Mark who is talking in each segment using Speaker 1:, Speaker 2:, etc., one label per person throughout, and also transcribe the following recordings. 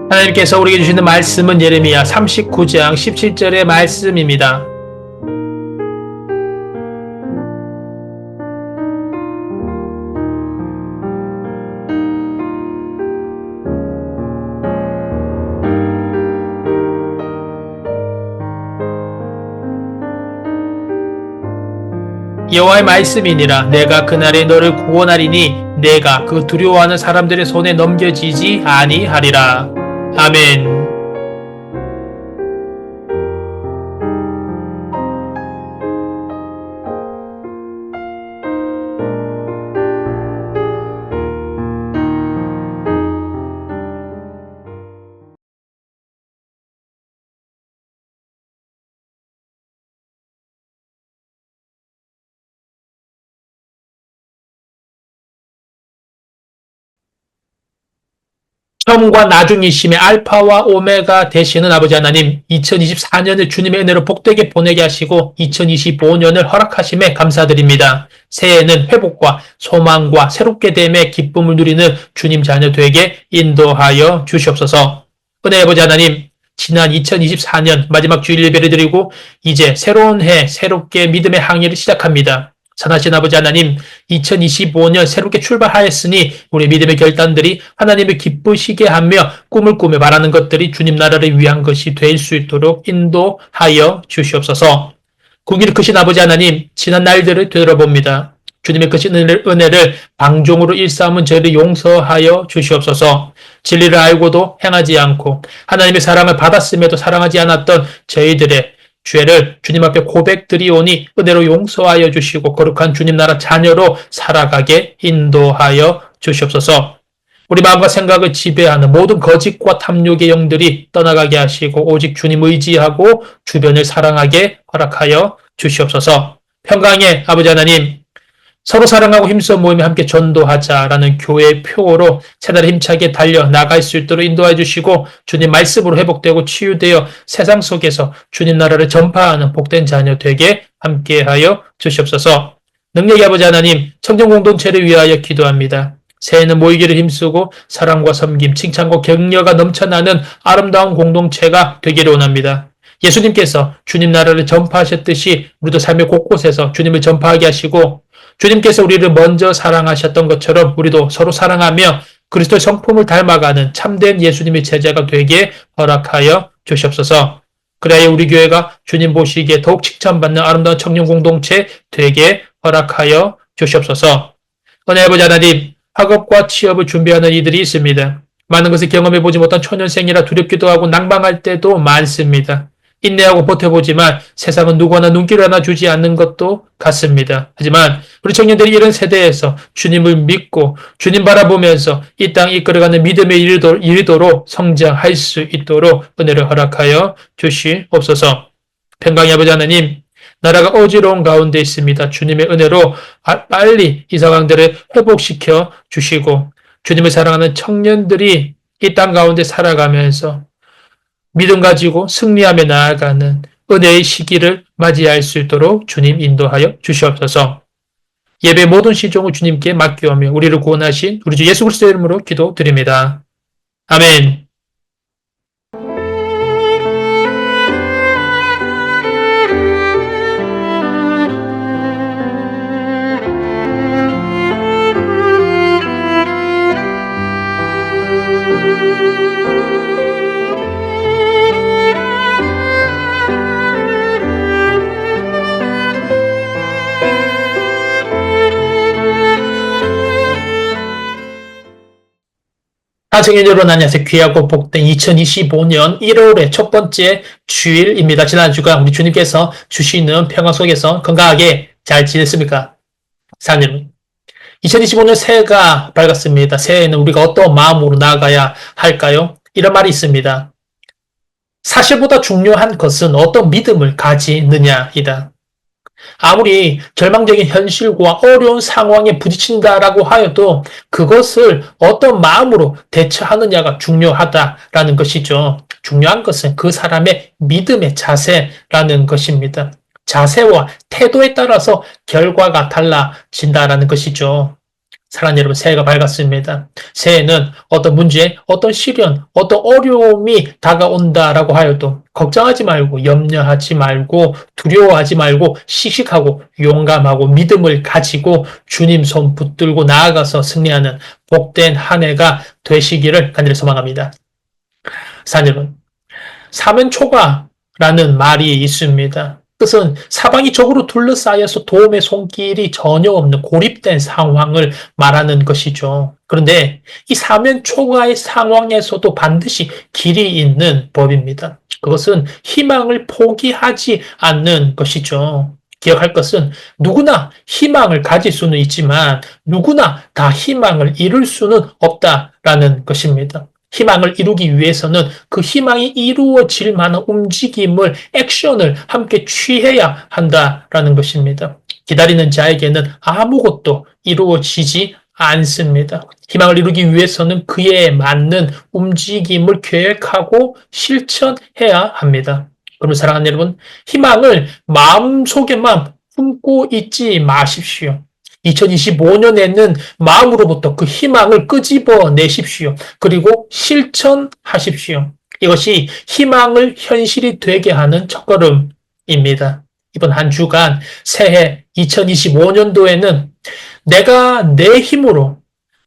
Speaker 1: 하나님께서 우리에게 주시는 말씀은 예레미야 39장 17절의 말씀입니다. 여호와의 말씀이니라. 내가 그날에 너를 구원하리니 내가 그 두려워하는 사람들의 손에 넘겨지지 아니하리라. 아멘. 처음과 나중이심의 알파와 오메가 되시는 아버지 하나님, 2024년을 주님의 은혜로 복되게 보내게 하시고 2025년을 허락하심에 감사드립니다. 새해에는 회복과 소망과 새롭게 됨의 기쁨을 누리는 주님 자녀 되게 인도하여 주시옵소서. 은혜의 아버지 하나님, 지난 2024년 마지막 주일 예배를 드리고 이제 새로운 해 새롭게 믿음의 항해를 시작합니다. 선하신 아버지 하나님, 2025년 새롭게 출발하였으니 우리 믿음의 결단들이 하나님을 기쁘시게 하며 꿈을 꾸며 바라는 것들이 주님 나라를 위한 것이 될 수 있도록 인도하여 주시옵소서. 공의를 크신 아버지 하나님, 지난 날들을 되돌아봅니다. 주님의 크신 은혜를 방종으로 일삼은 저희를 용서하여 주시옵소서. 진리를 알고도 행하지 않고 하나님의 사랑을 받았음에도 사랑하지 않았던 저희들의 죄를 주님 앞에 고백드리오니 은혜로 용서하여 주시고 거룩한 주님 나라 자녀로 살아가게 인도하여 주시옵소서. 우리 마음과 생각을 지배하는 모든 거짓과 탐욕의 영들이 떠나가게 하시고 오직 주님 의지하고 주변을 사랑하게 허락하여 주시옵소서. 평강의 아버지 하나님, 서로 사랑하고 힘써 모이며 함께 전도하자라는 교회의 표어로 새날에 힘차게 달려 나갈 수 있도록 인도해 주시고 주님 말씀으로 회복되고 치유되어 세상 속에서 주님 나라를 전파하는 복된 자녀 되게 함께하여 주시옵소서. 능력의 아버지 하나님, 청정 공동체를 위하여 기도합니다. 새해는 모이기를 힘쓰고 사랑과 섬김, 칭찬과 격려가 넘쳐나는 아름다운 공동체가 되기를 원합니다. 예수님께서 주님 나라를 전파하셨듯이 우리도 삶의 곳곳에서 주님을 전파하게 하시고 주님께서 우리를 먼저 사랑하셨던 것처럼 우리도 서로 사랑하며 그리스도의 성품을 닮아가는 참된 예수님의 제자가 되게 허락하여 주시옵소서. 그래야 우리 교회가 주님 보시기에 더욱 칭찬받는 아름다운 청년 공동체 되게 허락하여 주시옵소서. 은혜의 아버지 하나님, 학업과 취업을 준비하는 이들이 있습니다. 많은 것을 경험해보지 못한 초년생이라 두렵기도 하고 낭망할 때도 많습니다. 인내하고 버텨보지만 세상은 누구나 눈길을 하나 주지 않는 것도 같습니다. 하지만 우리 청년들이 이런 세대에서 주님을 믿고 주님 바라보면서 이 땅 이끌어가는 믿음의 이르도록 성장할 수 있도록 은혜를 허락하여 주시옵소서. 평강의 아버지 하나님, 나라가 어지러운 가운데 있습니다. 주님의 은혜로 빨리 이 상황들을 회복시켜 주시고 주님을 사랑하는 청년들이 이 땅 가운데 살아가면서 믿음 가지고 승리하며 나아가는 은혜의 시기를 맞이할 수 있도록 주님 인도하여 주시옵소서. 예배 모든 시종을 주님께 맡기오며 우리를 구원하신 우리 주 예수 그리스도의 이름으로 기도드립니다. 아멘. 청년 여러분 안녕하세요. 귀하고 복된 2025년 1월의 첫 번째 주일입니다. 지난주가 우리 주님께서 주시는 평화 속에서 건강하게 잘 지냈습니까? 사님, 2025년 새해가 밝았습니다. 새해에는 우리가 어떤 마음으로 나아가야 할까요? 이런 말이 있습니다. 사실보다 중요한 것은 어떤 믿음을 가지느냐이다. 아무리 절망적인 현실과 어려운 상황에 부딪힌다라고 하여도 그것을 어떤 마음으로 대처하느냐가 중요하다라는 것이죠. 중요한 것은 그 사람의 믿음의 자세라는 것입니다. 자세와 태도에 따라서 결과가 달라진다라는 것이죠. 사랑하는 여러분, 새해가 밝았습니다. 새해는 어떤 문제, 어떤 시련, 어떤 어려움이 다가온다라고 하여도 걱정하지 말고, 염려하지 말고, 두려워하지 말고, 씩씩하고, 용감하고, 믿음을 가지고 주님 손 붙들고 나아가서 승리하는 복된 한 해가 되시기를 간절히 소망합니다. 사랑하는 여러분, 사면초가라는 말이 있습니다. 뜻은 사방이 적으로 둘러싸여서 도움의 손길이 전혀 없는 고립된 상황을 말하는 것이죠. 그런데 이 사면초가의 상황에서도 반드시 길이 있는 법입니다. 그것은 희망을 포기하지 않는 것이죠. 기억할 것은 누구나 희망을 가질 수는 있지만 누구나 다 희망을 이룰 수는 없다라는 것입니다. 희망을 이루기 위해서는 그 희망이 이루어질 만한 움직임을, 액션을 함께 취해야 한다라는 것입니다. 기다리는 자에게는 아무것도 이루어지지 않습니다. 희망을 이루기 위해서는 그에 맞는 움직임을 계획하고 실천해야 합니다. 그럼 사랑하는 여러분, 희망을 마음속에만 품고 있지 마십시오. 2025년에는 마음으로부터 그 희망을 끄집어내십시오. 그리고 실천하십시오. 이것이 희망을 현실이 되게 하는 첫걸음입니다. 이번 한 주간 새해 2025년도에는 내가 내 힘으로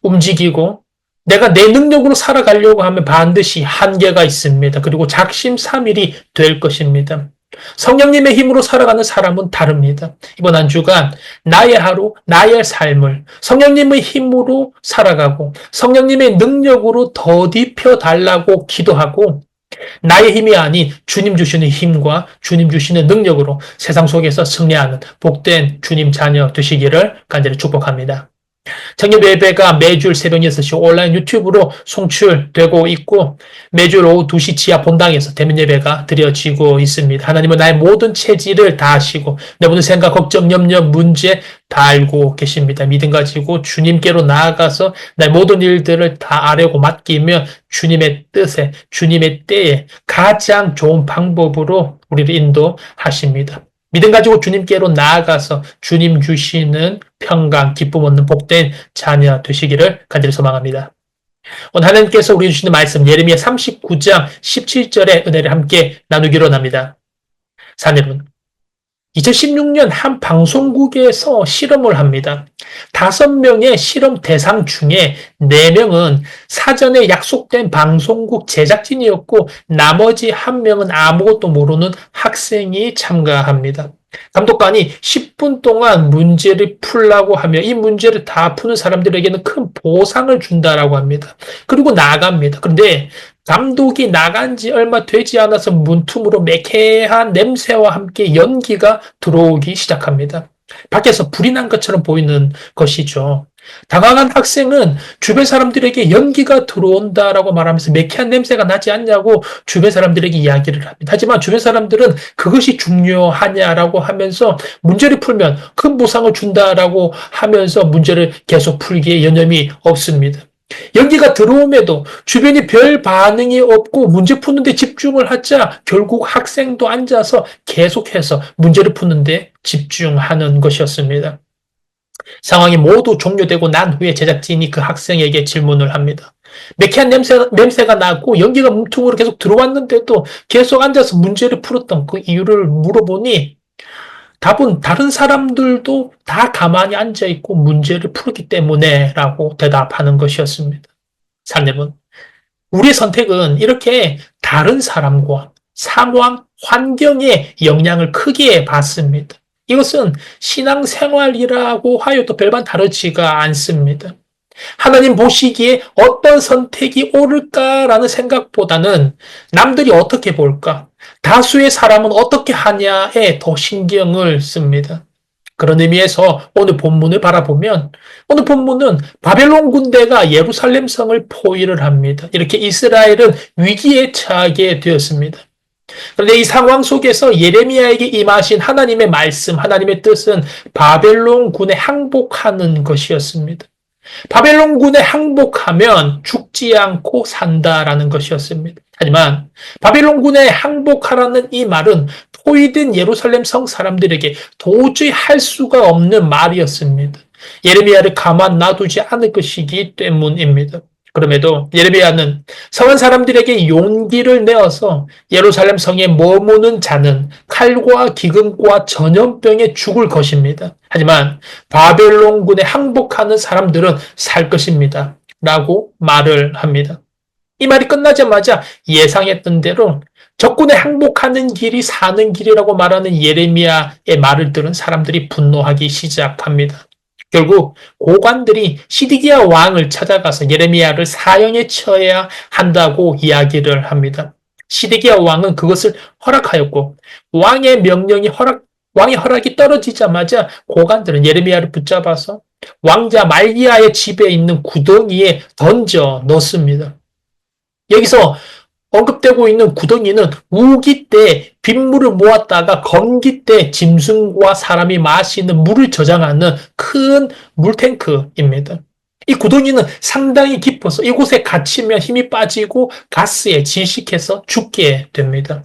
Speaker 1: 움직이고 내가 내 능력으로 살아가려고 하면 반드시 한계가 있습니다. 그리고 작심삼일이 될 것입니다. 성령님의 힘으로 살아가는 사람은 다릅니다. 이번 한 주간 나의 하루, 나의 삶을 성령님의 힘으로 살아가고 성령님의 능력으로 더딥혀 달라고 기도하고 나의 힘이 아닌 주님 주시는 힘과 주님 주시는 능력으로 세상 속에서 승리하는 복된 주님 자녀 되시기를 간절히 축복합니다. 청년 예배가 매주 새벽 6시 온라인 유튜브로 송출되고 있고 매주 오후 2시 지하 본당에서 대면 예배가 드려지고 있습니다. 하나님은 나의 모든 체질을 다 아시고 내 모든 생각, 걱정, 염려, 문제 다 알고 계십니다. 믿음 가지고 주님께로 나아가서 나의 모든 일들을 다 아뢰고 맡기며 주님의 뜻에, 주님의 때에 가장 좋은 방법으로 우리를 인도하십니다. 믿음 가지고 주님께로 나아가서 주님 주시는 평강, 기쁨 얻는 복된 자녀 되시기를 간절히 소망합니다. 오늘 하나님께서 우리 주시는 말씀 예레미야 39장 17절의 은혜를 함께 나누기로 합니다. 사랑하는 여러분, 2016년 한 방송국에서 실험을 합니다. 5명의 실험 대상 중에 4명은 사전에 약속된 방송국 제작진이었고 나머지 1명은 아무것도 모르는 학생이 참가합니다. 감독관이 10분 동안 문제를 풀라고 하며 이 문제를 다 푸는 사람들에게는 큰 보상을 준다라고 합니다. 그리고 나갑니다. 그런데 감독이 나간 지 얼마 되지 않아서 문틈으로 매캐한 냄새와 함께 연기가 들어오기 시작합니다. 밖에서 불이 난 것처럼 보이는 것이죠. 당황한 학생은 주변 사람들에게 연기가 들어온다라고 말하면서 매캐한 냄새가 나지 않냐고 주변 사람들에게 이야기를 합니다. 하지만 주변 사람들은 그것이 중요하냐라고 하면서 문제를 풀면 큰 보상을 준다라고 하면서 문제를 계속 풀기에 여념이 없습니다. 연기가 들어옴에도 주변이 별 반응이 없고 문제 푸는데 집중을 하자 결국 학생도 앉아서 계속해서 문제를 푸는데 집중하는 것이었습니다. 상황이 모두 종료되고 난 후에 제작진이 그 학생에게 질문을 합니다. 매캐한 냄새가 나고 연기가 몸통으로 계속 들어왔는데도 계속 앉아서 문제를 풀었던 그 이유를 물어보니 답은 다른 사람들도 다 가만히 앉아있고 문제를 풀었기 때문에 라고 대답하는 것이었습니다. 사랑하는 여러분, 우리의 선택은 이렇게 다른 사람과 상황, 환경에 영향을 크게 받습니다. 이것은 신앙생활이라고 하여도 별반 다르지가 않습니다. 하나님 보시기에 어떤 선택이 옳을까라는 생각보다는 남들이 어떻게 볼까, 다수의 사람은 어떻게 하냐에 더 신경을 씁니다. 그런 의미에서 오늘 본문을 바라보면 오늘 본문은 바벨론 군대가 예루살렘 성을 포위를 합니다. 이렇게 이스라엘은 위기에 처하게 되었습니다. 그런데 이 상황 속에서 예레미야에게 임하신 하나님의 말씀, 하나님의 뜻은 바벨론 군에 항복하는 것이었습니다. 바벨론 군에 항복하면 죽지 않고 산다라는 것이었습니다. 하지만 바벨론 군에 항복하라는 이 말은 포위된 예루살렘 성 사람들에게 도저히 할 수가 없는 말이었습니다. 예레미야를 가만 놔두지 않을 것이기 때문입니다. 그럼에도 예레미야는 성한 사람들에게 용기를 내어서 예루살렘 성에 머무는 자는 칼과 기근과 전염병에 죽을 것입니다. 하지만 바벨론군에 항복하는 사람들은 살 것입니다. 라고 말을 합니다. 이 말이 끝나자마자 예상했던 대로 적군에 항복하는 길이 사는 길이라고 말하는 예레미야의 말을 들은 사람들이 분노하기 시작합니다. 결국 고관들이 시드기야 왕을 찾아가서 예레미야를 사형에 처해야 한다고 이야기를 합니다. 시드기야 왕은 그것을 허락하였고 왕의 허락이 떨어지자마자 고관들은 예레미야를 붙잡아서 왕자 말기야의 집에 있는 구덩이에 던져 넣습니다. 여기서 언급되고 있는 구덩이는 우기 때 빗물을 모았다가 건기 때 짐승과 사람이 마시는 물을 저장하는 큰 물탱크입니다. 이 구덩이는 상당히 깊어서 이곳에 갇히면 힘이 빠지고 가스에 질식해서 죽게 됩니다.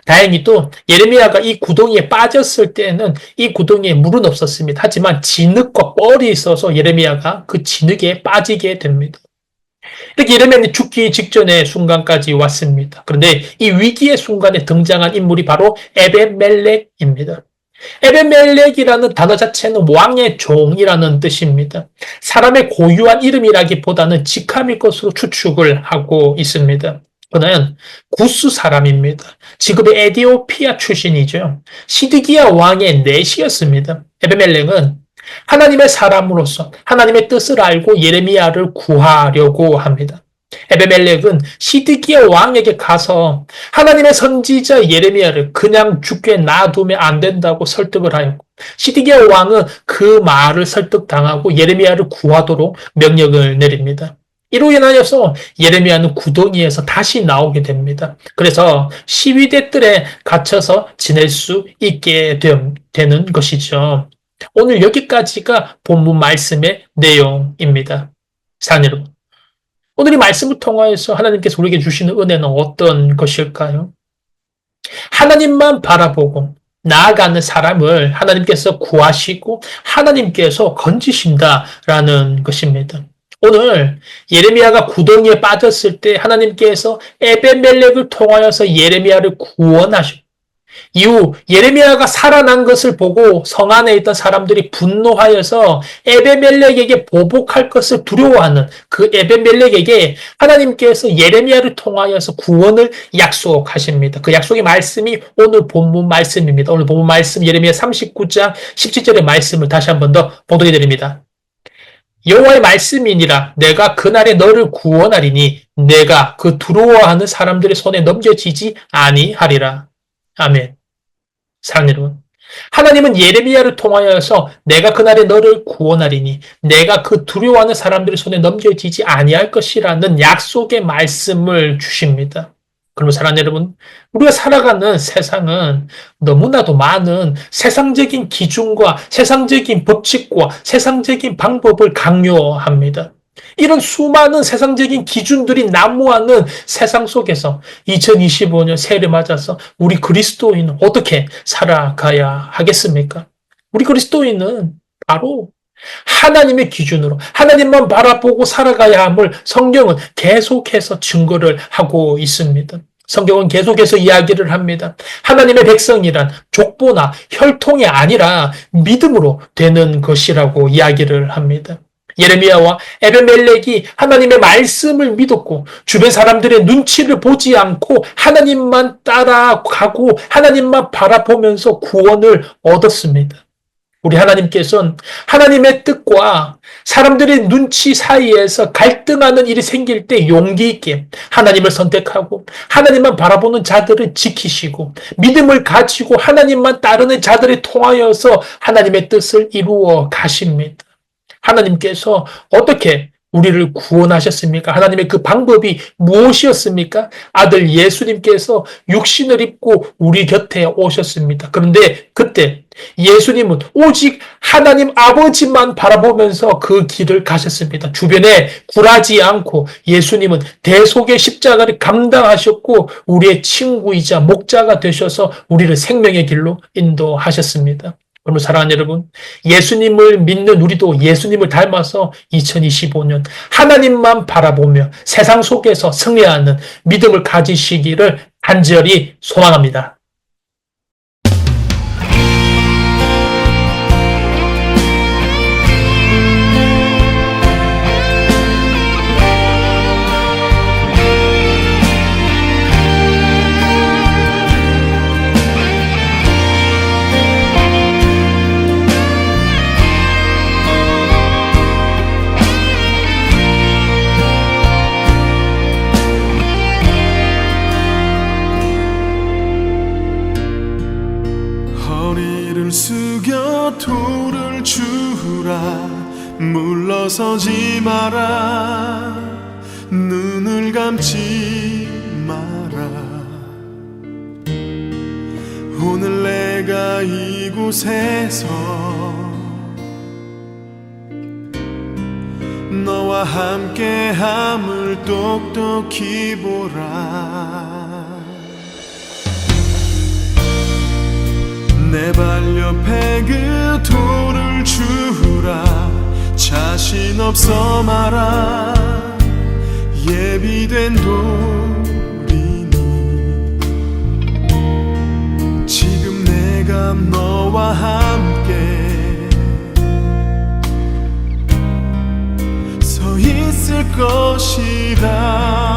Speaker 1: 다행히도 예레미야가 이 구덩이에 빠졌을 때는 이 구덩이에 물은 없었습니다. 하지만 진흙과 뻘이 있어서 예레미야가 그 진흙에 빠지게 됩니다. 이렇게 예레미야는 죽기 직전의 순간까지 왔습니다. 그런데 이 위기의 순간에 등장한 인물이 바로 에벤멜렉입니다. 에벤멜렉이라는 단어 자체는 왕의 종이라는 뜻입니다. 사람의 고유한 이름이라기보다는 직함일 것으로 추측을 하고 있습니다. 그는 구스 사람입니다. 지금의 에디오피아 출신이죠. 시드기야 왕의 내시였습니다. 에벤멜렉은 하나님의 사람으로서 하나님의 뜻을 알고 예레미야를 구하려고 합니다. 에베멜렉은 시드기야 왕에게 가서 하나님의 선지자 예레미야를 그냥 죽게 놔두면 안 된다고 설득을 하였고 시드기야 왕은 그 말을 설득당하고 예레미야를 구하도록 명령을 내립니다. 이로 인하여서 예레미야는 구덩이에서 다시 나오게 됩니다. 그래서 시위대 뜰에 갇혀서 지낼 수 있게 되는 것이죠. 오늘 여기까지가 본문 말씀의 내용입니다. 사랑하는 여러분, 오늘 이 말씀을 통하여서 하나님께서 우리에게 주시는 은혜는 어떤 것일까요? 하나님만 바라보고 나아가는 사람을 하나님께서 구하시고 하나님께서 건지신다라는 것입니다. 오늘 예레미야가 구덩이에 빠졌을 때 하나님께서 에벤멜렉을 통하여서 예레미야를 구원하시고 이후 예레미야가 살아난 것을 보고 성 안에 있던 사람들이 분노하여서 에벤멜렉에게 보복할 것을 두려워하는 그 에벤멜렉에게 하나님께서 예레미야를 통하여서 구원을 약속하십니다. 그 약속의 말씀이 오늘 본문 말씀입니다. 오늘 본문 말씀 예레미야 39장 17절의 말씀을 다시 한 번 더 봉독해 드립니다. 여호와의 말씀이니라 내가 그날에 너를 구원하리니 내가 그 두려워하는 사람들의 손에 넘겨지지 아니하리라. 아멘. 사랑하는 여러분, 하나님은 예레미야를 통하여서 내가 그날에 너를 구원하리니 내가 그 두려워하는 사람들의 손에 넘겨지지 아니할 것이라는 약속의 말씀을 주십니다. 그러면 사랑하는 여러분, 우리가 살아가는 세상은 너무나도 많은 세상적인 기준과 세상적인 법칙과 세상적인 방법을 강요합니다. 이런 수많은 세상적인 기준들이 난무하는 세상 속에서 2025년 새해를 맞아서 우리 그리스도인은 어떻게 살아가야 하겠습니까? 우리 그리스도인은 바로 하나님의 기준으로 하나님만 바라보고 살아가야 함을 성경은 계속해서 증거를 하고 있습니다. 성경은 계속해서 이야기를 합니다. 하나님의 백성이란 족보나 혈통이 아니라 믿음으로 되는 것이라고 이야기를 합니다. 예레미야와 에벤멜렉이 하나님의 말씀을 믿었고 주변 사람들의 눈치를 보지 않고 하나님만 따라가고 하나님만 바라보면서 구원을 얻었습니다. 우리 하나님께서는 하나님의 뜻과 사람들의 눈치 사이에서 갈등하는 일이 생길 때 용기 있게 하나님을 선택하고 하나님만 바라보는 자들을 지키시고 믿음을 가지고 하나님만 따르는 자들을 통하여서 하나님의 뜻을 이루어 가십니다. 하나님께서 어떻게 우리를 구원하셨습니까? 하나님의 그 방법이 무엇이었습니까? 아들 예수님께서 육신을 입고 우리 곁에 오셨습니다. 그런데 그때 예수님은 오직 하나님 아버지만 바라보면서 그 길을 가셨습니다. 주변에 굴하지 않고 예수님은 대속의 십자가를 감당하셨고 우리의 친구이자 목자가 되셔서 우리를 생명의 길로 인도하셨습니다. 그러면 사랑하는 여러분, 예수님을 믿는 우리도 예수님을 닮아서 2025년 하나님만 바라보며 세상 속에서 승리하는 믿음을 가지시기를 간절히 소망합니다.
Speaker 2: 허리를 숙여 돌을 주라 물러서지 마라 눈을 감지 마라 오늘 내가 이곳에서 너와 함께함을 똑똑히 보라 내 발 옆에 그 돌을 주라 자신 없어 마라 예비된 돌이니 지금 내가 너와 함께 서 있을 것이다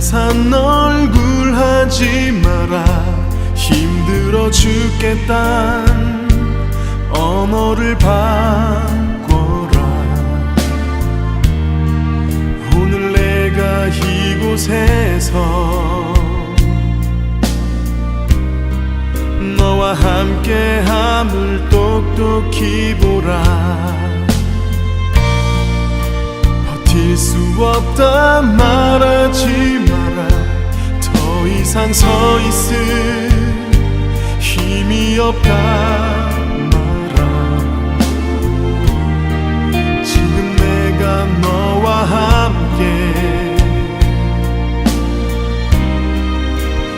Speaker 2: 산 얼굴 하지 마라 힘들어 죽겠단 언어를 바꿔라 오늘 내가 이곳에서 너와 함께함을 똑똑히 보라 버틸 수 없다 말하지 마라 더 이상 서 있을 힘이 없다 말아 지금 내가 너와 함께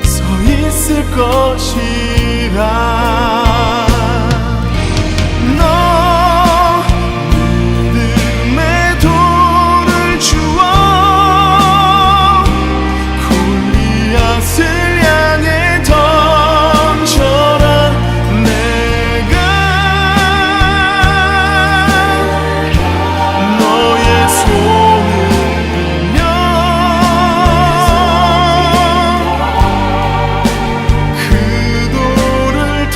Speaker 2: 서 있을 것이라 그 돌을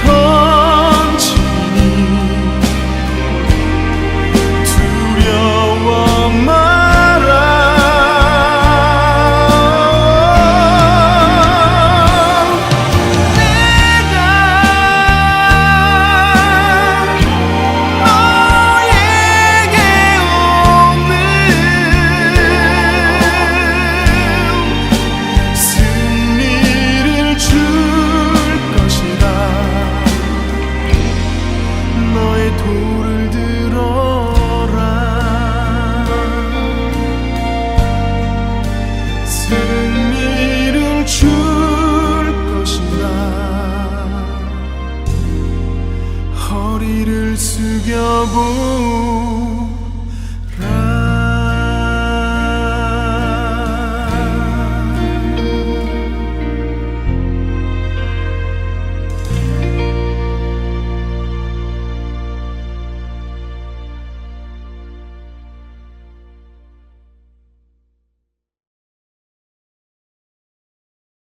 Speaker 2: 숙여보